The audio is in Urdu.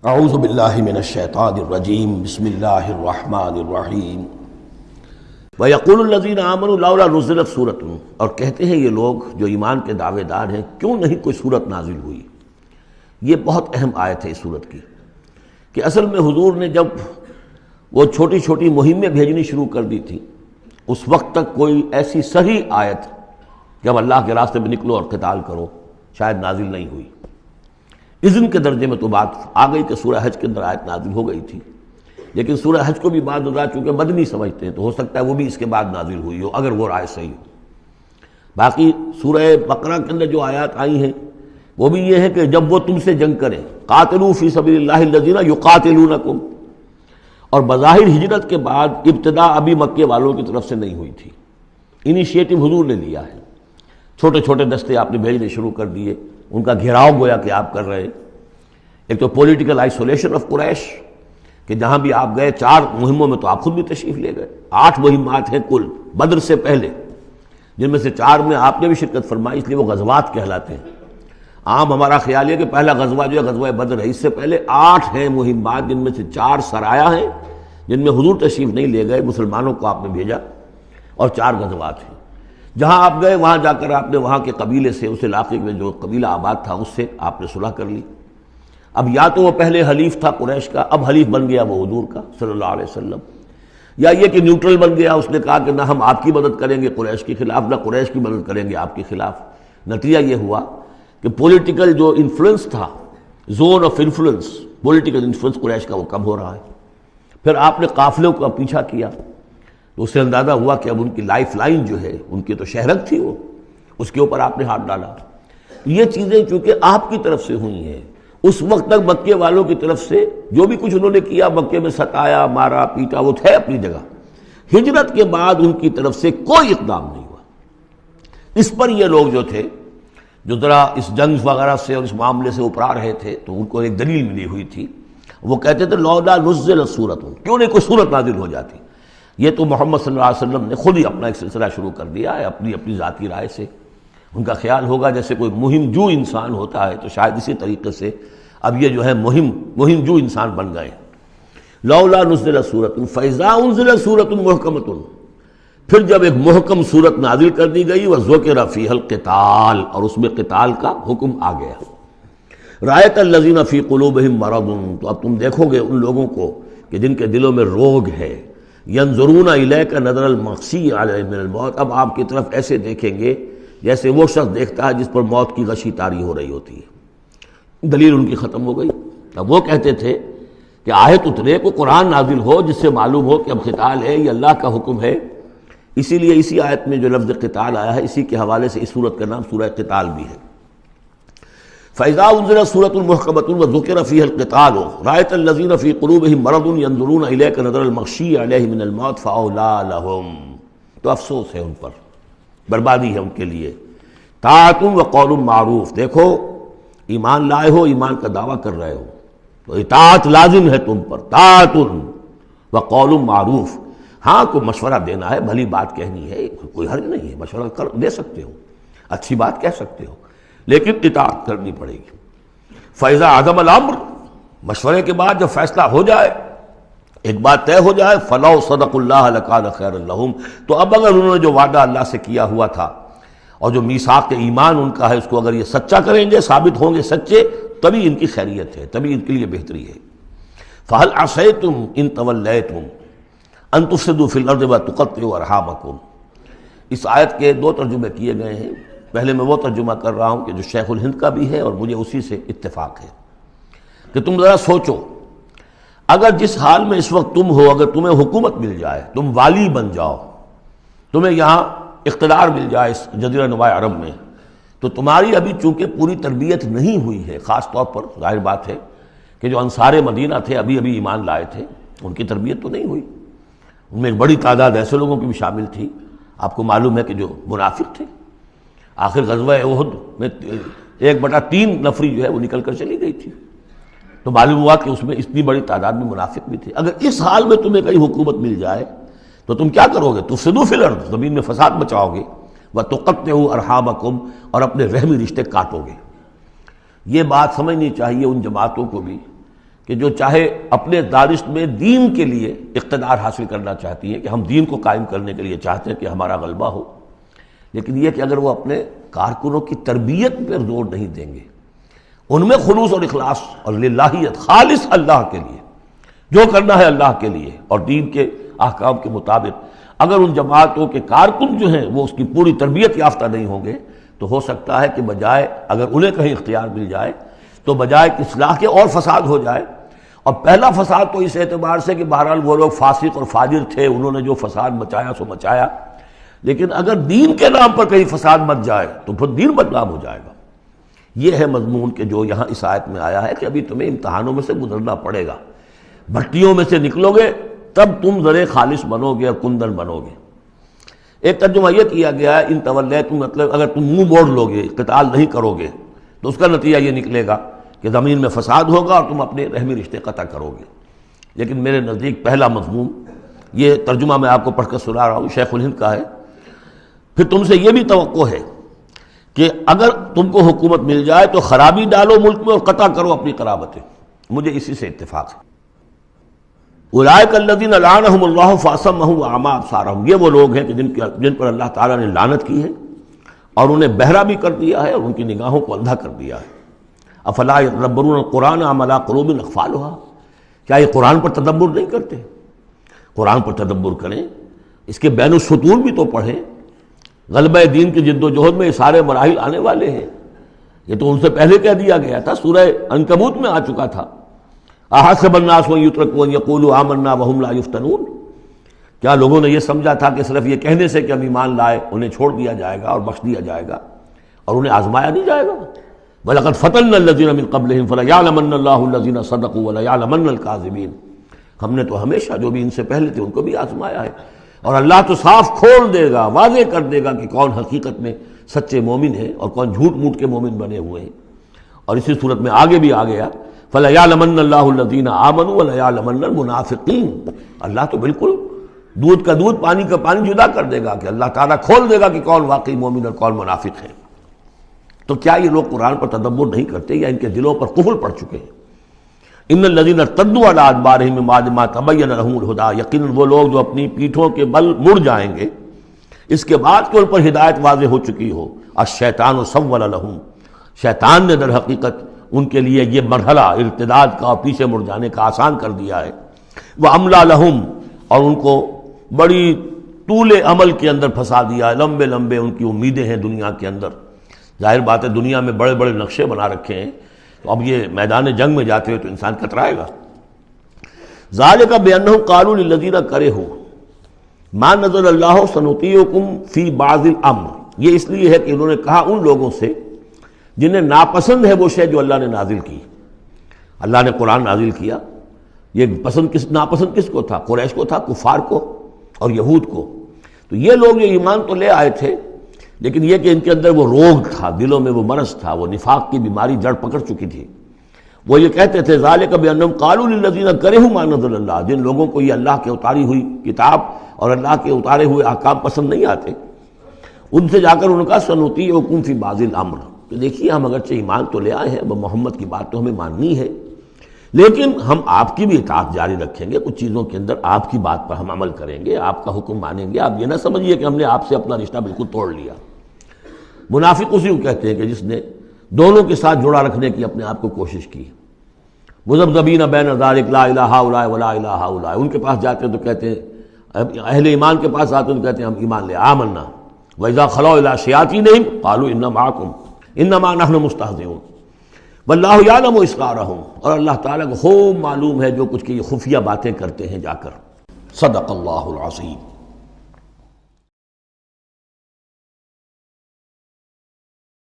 اعوذ باللہ من الشیطان الرجیم بسم اللہ الرحمن الرحیم وَيَقُولُ الَّذِينَ آمَنُوا لَوْلَا نُزِّلَتْ سُورَةٌ، اور کہتے ہیں یہ لوگ جو ایمان کے دعوے دار ہیں کیوں نہیں کوئی صورت نازل ہوئی۔ یہ بہت اہم آیت ہے اس صورت کی کہ اصل میں حضور نے جب وہ چھوٹی چھوٹی مہمیں بھیجنی شروع کر دی تھی اس وقت تک کوئی ایسی صحیح آیت کہ اب اللہ کے راستے میں نکلو اور قتال کرو شاید نازل نہیں ہوئی۔ اذن کے درجے میں تو بات آ گئی کہ سورہ حج کے اندر آیت نازل ہو گئی تھی، لیکن سورہ حج کو بھی بعض حضرات چونکہ مدنی سمجھتے ہیں تو ہو سکتا ہے وہ بھی اس کے بعد نازل ہوئی ہو اگر وہ رائے صحیح ہو۔ باقی سورہ بقرہ کے اندر جو آیات آئی ہیں وہ بھی یہ ہے کہ جب وہ تم سے جنگ کریں، قاتلوا فی سبیل اللہ الذین یقاتلونکم، اور بظاہر ہجرت کے بعد ابتدا ابھی مکے والوں کی طرف سے نہیں ہوئی تھی، انیشیٹو حضور نے لیا ہے، چھوٹے چھوٹے دستے آپ نے بھیجنے شروع کر دیے، ان کا گھیراؤ گویا کہ آپ کر رہے۔ ایک تو پولیٹیکل آئسولیشن آف قریش کہ جہاں بھی آپ گئے 4 مہموں میں تو آپ خود بھی تشریف لے گئے، 8 مہمات ہیں کل بدر سے پہلے، جن میں سے 4 میں آپ نے بھی شرکت فرمائی، اس لیے وہ غزوات کہلاتے ہیں۔ عام ہمارا خیال ہے کہ پہلا غزوہ جو ہے غزوہ بدر ہے، اس سے پہلے 8 ہیں مہمات، جن میں سے 4 سرایا ہیں جن میں حضور تشریف نہیں لے گئے، مسلمانوں کو آپ نے بھیجا، اور 4 غزوات ہیں۔ جہاں آپ گئے وہاں جا کر آپ نے وہاں کے قبیلے سے، اس علاقے میں جو قبیلہ آباد تھا اس سے آپ نے صلح کر لی۔ اب یا تو وہ پہلے حلیف تھا قریش کا، اب حلیف بن گیا وہ حضور کا صلی اللہ علیہ وسلم، یا یہ کہ نیوٹرل بن گیا، اس نے کہا کہ نہ ہم آپ کی مدد کریں گے قریش کے خلاف، نہ قریش کی مدد کریں گے آپ کے خلاف۔ نتیجہ یہ ہوا کہ پولیٹیکل جو انفلوئنس تھا، zone of influence, political influence Quraysh کا وہ کم ہو رہا ہے۔ پھر آپ نے قافلوں کا پیچھا کیا تو اس سے اندازہ ہوا کہ اب ان کی لائف لائن جو ہے، ان کی تو شہرت تھی وہ، اس کے اوپر آپ نے ہاتھ ڈالا۔ یہ چیزیں چونکہ آپ کی طرف سے ہوئی ہیں، اس وقت تک مکے والوں کی طرف سے جو بھی کچھ انہوں نے کیا، مکے میں ستایا مارا پیٹا، وہ تھے اپنی جگہ۔ ہجرت کے بعد ان کی طرف سے کوئی اقدام نہیں ہوا۔ اس پر یہ لوگ جو تھے جو ذرا اس جنگ وغیرہ سے اور اس معاملے سے اپرا رہے تھے تو ان کو ایک دلیل ملی ہوئی تھی، وہ کہتے تھے لولا نزلت سورۃ، کیوں نہیں کوئی سورت نازل ہو جاتی۔ یہ تو محمد صلی اللہ علیہ وسلم نے خود ہی اپنا ایک سلسلہ شروع کر دیا ہے اپنی ذاتی رائے سے۔ ان کا خیال ہوگا جیسے کوئی مہم جو انسان ہوتا ہے، تو شاید اسی طریقے سے اب یہ جو ہے مہم جو انسان بن گئے۔ لولا نزلت سورۃ فاذا انزلت سورۃ محکمۃ، پھر جب ایک محکم صورت نازل کر دی گئی، وذکر فیہا القتال، اور اس میں قتال کا حکم آ گیا۔ رأیت الذین فی قلوبہم مرض، تو اب تم دیکھو گے ان لوگوں کو کہ جن کے دلوں میں روگ ہے، ینظرون الیک نظر المغشی علیہ من الموت، اب آپ کی طرف ایسے دیکھیں گے جیسے وہ شخص دیکھتا ہے جس پر موت کی غشی طاری ہو رہی ہوتی ہے۔ دلیل ان کی ختم ہو گئی۔ اب وہ کہتے تھے کہ آیت اترے، کو قرآن نازل ہو جس سے معلوم ہو کہ اب قتال ہے، یہ اللہ کا حکم ہے۔ اسی لیے اسی آیت میں جو لفظ قتال آیا ہے، اسی کے حوالے سے اس سورت کا نام سورہ قتال بھی ہے۔ فَإِذَا أُنزِلَتْ سُورَةٌ مُحْكَمَةٌ وَذُكِرَ فِيهَا الْقِتَالُ رَأَيْتَ الَّذِينَ فِي قُلُوبِهِم مَّرَضٌ يَنظُرُونَ إِلَيْكَ نَظَرَ الْمَغْشِيِّ عَلَيْهِ مِنَ الْمَوْتِ فَأَوْلَىٰ لَهُمْ، تو افسوس ہے ان پر، بربادی ہے ان کے لیے۔ طاعۃ وقول معروف، دیکھو ایمان لائے ہو، ایمان کا دعویٰ کر رہے ہو تو اطاعت لازم ہے تم پر، طاعۃ وقول معروف۔ ہاں کوئی مشورہ دینا ہے، بھلی بات کہنی ہے، کوئی حرج نہیں ہے، مشورہ دے سکتے ہو، اچھی بات کہہ سکتے ہو، لیکن اطاعت کرنی پڑے گی۔ فَإِذَا عَزَمَ الْأَمْرُ، مشورے کے بعد جب فیصلہ ہو جائے، ایک بات طے ہو جائے، فَلَوْ صَدَقُوا اللَّهَ لَكَانَ خَيْرًا لَهُمْ، تو اب اگر انہوں نے جو وعدہ اللہ سے کیا ہوا تھا اور جو میثاق ایمان ان کا ہے، اس کو اگر یہ سچا کریں گے، ثابت ہوں گے سچے، تبھی ان کی خیریت ہے، تبھی ان کے لیے بہتری ہے۔ فَهَلْ عَصَيْتُمْ إِن تَوَلَّيْتُمْ أَن تُفْسِدُوا فِي الْأَرْضِ وَتُقَطِّعُوا أَرْحَامَكُمْ۔ اس آیت کے 2 ترجمے کیے گئے ہیں، پہلے میں وہ ترجمہ کر رہا ہوں کہ جو شیخ الہند کا بھی ہے اور مجھے اسی سے اتفاق ہے، کہ تم ذرا سوچو، اگر جس حال میں اس وقت تم ہو، اگر تمہیں حکومت مل جائے، تم والی بن جاؤ، تمہیں یہاں اقتدار مل جائے اس جزیرہ نما عرب میں، تو تمہاری ابھی چونکہ پوری تربیت نہیں ہوئی ہے، خاص طور پر ظاہر بات ہے کہ جو انصار مدینہ تھے، ابھی ایمان لائے تھے، ان کی تربیت تو نہیں ہوئی، ان میں ایک بڑی تعداد ایسے لوگوں کی بھی شامل تھی، آپ کو معلوم ہے کہ جو منافق تھے۔ آخر غزوہ احد میں 1/3 نفری جو ہے وہ نکل کر چلی گئی تھی، تو معلوم ہوا کہ اس میں اتنی بڑی تعداد میں منافق بھی تھے۔ اگر اس حال میں تمہیں کہیں حکومت مل جائے تو تم کیا کرو گے؟ تفسدوا فی الارض، زمین میں فساد مچاؤ گے، وتقطعوا ارحامکم، اور اپنے رحمی رشتے کاٹو گے۔ یہ بات سمجھنی چاہیے ان جماعتوں کو بھی کہ جو چاہے اپنے دارشت میں دین کے لیے اقتدار حاصل کرنا چاہتی ہیں کہ ہم دین کو قائم کرنے کے لیے چاہتے ہیں کہ ہمارا غلبہ ہو، لیکن یہ کہ اگر وہ اپنے کارکنوں کی تربیت پر زور نہیں دیں گے، ان میں خلوص اور اخلاص اور للہیت، خالص اللہ کے لیے جو کرنا ہے اللہ کے لیے اور دین کے احکام کے مطابق، اگر ان جماعتوں کے کارکن جو ہیں وہ اس کی پوری تربیت یافتہ نہیں ہوں گے تو ہو سکتا ہے کہ بجائے اگر انہیں کہیں اختیار مل جائے تو بجائے کہ اصلاح کے اور فساد ہو جائے۔ اور پہلا فساد تو اس اعتبار سے کہ بہرحال وہ لوگ فاسق اور فاجر تھے، انہوں نے جو فساد مچایا سو مچایا، لیکن اگر دین کے نام پر کہیں فساد مچ جائے تو پھر دین بدنام ہو جائے گا۔ یہ ہے مضمون کہ جو یہاں اس آیت میں آیا ہے کہ ابھی تمہیں امتحانوں میں سے گزرنا پڑے گا، بھٹیوں میں سے نکلو گے تب تم ذرے خالص بنو گے اور کندن بنو گے۔ ایک ترجمہ یہ کیا گیا ہے ان تولیتم، مطلب اگر تم منہ موڑ لو گے، قتال نہیں کرو گے تو اس کا نتیجہ یہ نکلے گا کہ زمین میں فساد ہوگا اور تم اپنے رحمی رشتے قطع کرو گے۔ لیکن میرے نزدیک پہلا مضمون، یہ ترجمہ میں آپ کو پڑھ کر سنا رہا ہوں، شیخ الہند کا ہے، پھر تم سے یہ بھی توقع ہے کہ اگر تم کو حکومت مل جائے تو خرابی ڈالو ملک میں اور قطع کرو اپنی قرابتیں۔ مجھے اسی سے اتفاق ہے۔ اولئک الذین لعنہم اللہ فاصمہم واعمی ابصارہم، یہ وہ لوگ ہیں کہ جن پر اللہ تعالیٰ نے لعنت کی ہے اور انہیں بہرا بھی کر دیا ہے اور ان کی نگاہوں کو اندھا کر دیا ہے۔ افلا یتدبرون القرآن ام علی قلوب اقفالها، کیا یہ قرآن پر تدبر نہیں کرتے؟ قرآن پر تدبر کریں، اس کے بین السطور بھی تو پڑھیں۔ غلبہ دین کی جد و جہد میں یہ سارے مراحل آنے والے ہیں، یہ تو ان سے پہلے کہہ دیا گیا تھا، سورہ عنکبوت میں آ چکا تھا۔ احسب الناس ان یترکوا ان یقولوا آمنا وهم لا یفتنون، کیا لوگوں نے یہ سمجھا تھا کہ صرف یہ کہنے سے کہ ہم ایمان لائے انہیں چھوڑ دیا جائے گا اور بخش دیا جائے گا اور انہیں آزمایا نہیں جائے گا؟ وَلَقَدْ فَتَنَّا الَّذِينَ مِن قَبْلِهِمْ فَلَيَعْلَمَنَّ اللَّهُ الَّذِينَ صَدَقُوا وَلَيَعْلَمَنَّ الْكَاذِبِينَ، ہم نے تو ہمیشہ جو بھی ان سے پہلے تھے ان کو بھی آزمایا ہے، اور اللہ تو صاف کھول دے گا، واضح کر دے گا کہ کون حقیقت میں سچے مومن ہیں اور کون جھوٹ موٹ کے مومن بنے ہوئے ہیں۔ اور اسی صورت میں آگے بھی آ گیا فَلَيَعْلَمَنَّ اللَّهُ الَّذِينَ آمَنُوا وَلَيَعْلَمَنَّ الْمُنَافِقِينَ، اللہ تو بالکل دودھ کا دودھ پانی کا پانی جدا کر دے گا کہ اللہ تعالیٰ کھول دے گا کہ کون واقعی مومن اور کون منافق ہے۔ تو کیا یہ لوگ قرآن پر تدبر نہیں کرتے یا ان کے دلوں پر قفل پڑ چکے ہیں؟ ان الذین ارتدوا علی ادبارہم من بعد ما تبین لہم الہدی، یقیناً وہ لوگ جو اپنی پیٹھوں کے بل مڑ جائیں گے اس کے بعد کہ ان پر ہدایت واضح ہو چکی ہو۔ الشیطان سول لہم، شیطان نے در حقیقت ان کے لیے یہ مرحلہ ارتداد کا اور پیچھے مڑ جانے کا آسان کر دیا ہے۔ وَأَمْلَىٰ لَهُمْ، اور ان کو بڑی طول عمل کے اندر پھنسا دیا ہے، لمبے لمبے ان کی امیدیں ہیں دنیا کے اندر۔ ظاہر بات ہے دنیا میں بڑے بڑے نقشے بنا رکھے ہیں، تو اب یہ میدان جنگ میں جاتے ہوئے تو انسان کترائے گا۔ ذَلِكَ بِأَنَّهُمْ قَالُوا لِلَّذِينَ كَرِهُوا مَا نَزَلَ اللَّهُ سَنُطِيعُكُمْ فِي بَعْضِ الْأَمْرِ، یہ اس لیے ہے کہ انہوں نے کہا ان لوگوں سے جنہیں ناپسند ہے وہ شے جو اللہ نے نازل کی۔ اللہ نے قرآن نازل کیا، یہ ناپسند کس کو تھا؟ قریش کو تھا، کفار کو اور یہود کو۔ تو یہ لوگ یہ ایمان تو لے آئے تھے، لیکن یہ کہ ان کے اندر وہ روگ تھا، دلوں میں وہ مرض تھا، وہ نفاق کی بیماری جڑ پکڑ چکی تھی۔ وہ یہ کہتے تھے ذالک بانہم قالوا للذین کرہوا ما نزل اللہ، جن لوگوں کو یہ اللہ کے اتاری ہوئی کتاب اور اللہ کے اتارے ہوئے احکام پسند نہیں آتے، ان سے جا کر ان کا سنطیعکم فی بعض الامر، کہ دیکھیے ہم اگرچہ ایمان تو لے آئے ہیں، اب محمد کی بات تو ہمیں ماننی ہے، لیکن ہم آپ کی بھی اطاعت جاری رکھیں گے، کچھ چیزوں کے اندر آپ کی بات پر ہم عمل کریں گے، آپ کا حکم مانیں گے، آپ یہ نہ سمجھیے کہ ہم نے آپ سے اپنا رشتہ بالکل توڑ لیا۔ منافق اسی کو کہتے ہیں کہ جس نے دونوں کے ساتھ جوڑا رکھنے کی اپنے آپ کو کوشش کی۔ مذبذبین بین ذالک لا الہ ہؤلاء ولا الہ ہؤلاء، ان کے پاس جاتے ہیں تو کہتے ہیں، اہل ایمان کے پاس آتے ہیں تو کہتے ہیں ہم ایمان لے آمنا، وَإِذَا خَلَوْا إِلَىٰ شَيَاطِینِهِمْ قَالُوا إِنَّا مَعَكُمْ إِنَّمَا نَحْنُ مُسْتَهْزِئُونَ وَاللَّهُ يَعْلَمُ إِسْرَارَهُمْ، اور اللہ تعالیٰ کو خوب معلوم ہے جو کچھ کی خفیہ باتیں کرتے ہیں جا کر۔ صدق اللہ العظیم۔